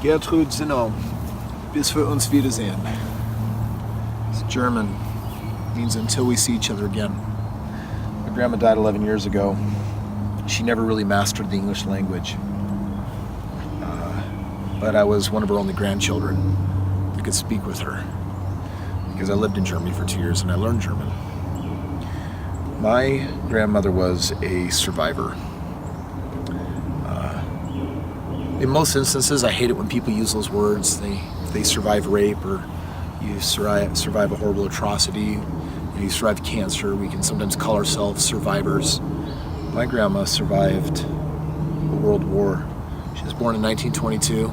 Gertrud Sinnau, bis wir uns wiedersehen. It's German, means until we see each other again. My grandma died 11 years ago. She never really mastered the English language. But I was one of her only grandchildren that could speak with her, because I lived in Germany for 2 years and I learned German. My grandmother was a survivor. In most instances, I hate it when people use those words. They survive rape, or you survive a horrible atrocity, you survive cancer. We can sometimes call ourselves survivors. My grandma survived a world war. She was born in 1922,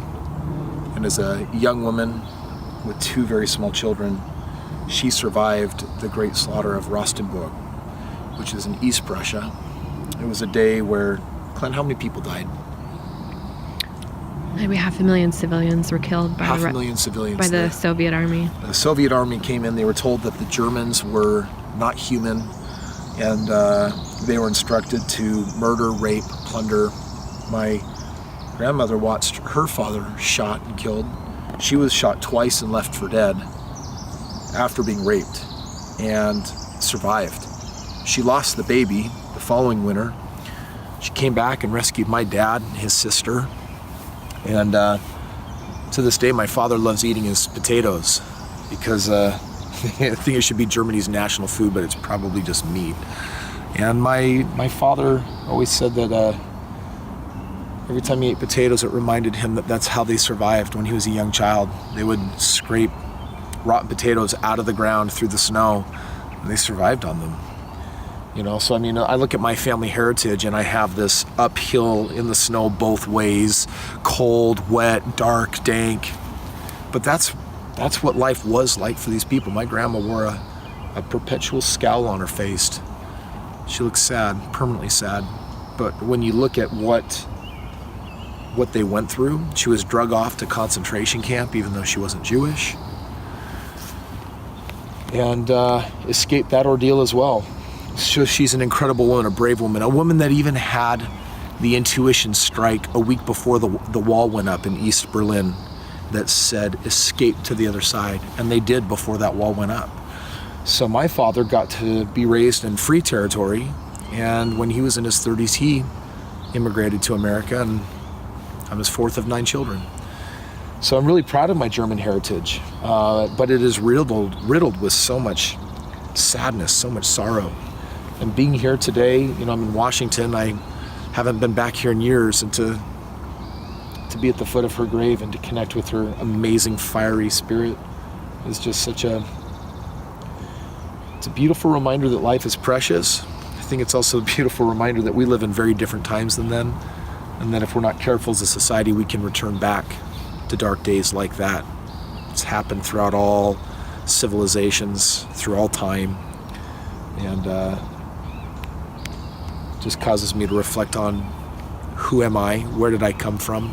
and as a young woman with 2 very small children, she survived the great slaughter of Rostenburg, which is in East Prussia. It was a day where, Glenn, how many people died? Maybe 500,000 civilians were killed by the Soviet army. The Soviet army came in. They were told that the Germans were not human, and they were instructed to murder, rape, plunder. My grandmother watched her father shot and killed. She was shot twice and left for dead after being raped, and survived. She lost the baby the following winter. She came back and rescued my dad and his sister. And to this day, my father loves eating his potatoes, because I think it should be Germany's national food, but it's probably just meat. And my father always said that every time he ate potatoes, it reminded him that that's how they survived when he was a young child. They would scrape rotten potatoes out of the ground through the snow, and they survived on them. You know, so I mean, I look at my family heritage and I have this uphill in the snow both ways, cold, wet, dark, dank. But that's what life was like for these people. My grandma wore a perpetual scowl on her face. She looked sad, permanently sad. But when you look at what they went through, she was drug off to concentration camp even though she wasn't Jewish, and escaped that ordeal as well. So she's an incredible woman, a brave woman, a woman that even had the intuition strike a week before the wall went up in East Berlin that said, escape to the other side. And they did before that wall went up. So my father got to be raised in free territory, and when he was in his 30s, he immigrated to America, and I'm his 4th of 9 children. So I'm really proud of my German heritage, but it is riddled with so much sadness, so much sorrow. And being here today, you know, I'm in Washington. I haven't been back here in years, and to be at the foot of her grave and to connect with her amazing fiery spirit is just it's a beautiful reminder that life is precious. I think it's also a beautiful reminder that we live in very different times than then, and that if we're not careful as a society, we can return back to dark days like that. It's happened throughout all civilizations, through all time, and just causes me to reflect on who am I, where did I come from,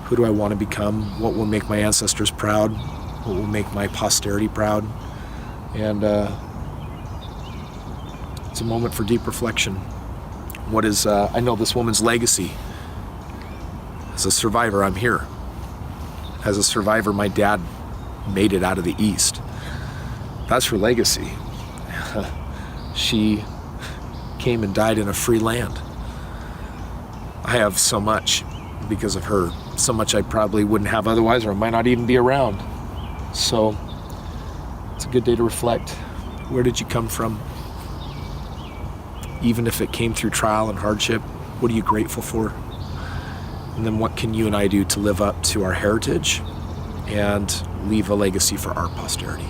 who do I want to become, what will make my ancestors proud, what will make my posterity proud. And it's a moment for deep reflection. What is, I know this woman's legacy. As a survivor, I'm here. As a survivor, my dad made it out of the East. That's her legacy. She came and died in a free land. I have so much because of her, so much I probably wouldn't have otherwise, or I might not even be around. So it's a good day to reflect. Where did you come from? Even if it came through trial and hardship, what are you grateful for? And then what can you and I do to live up to our heritage and leave a legacy for our posterity?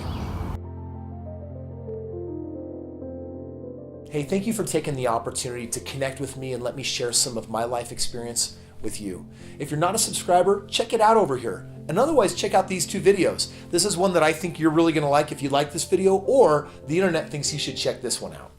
Hey, thank you for taking the opportunity to connect with me and let me share some of my life experience with you. If you're not a subscriber, check it out over here. And otherwise, check out these 2 videos. This is one that I think you're really gonna like if you like this video, or the internet thinks you should check this one out.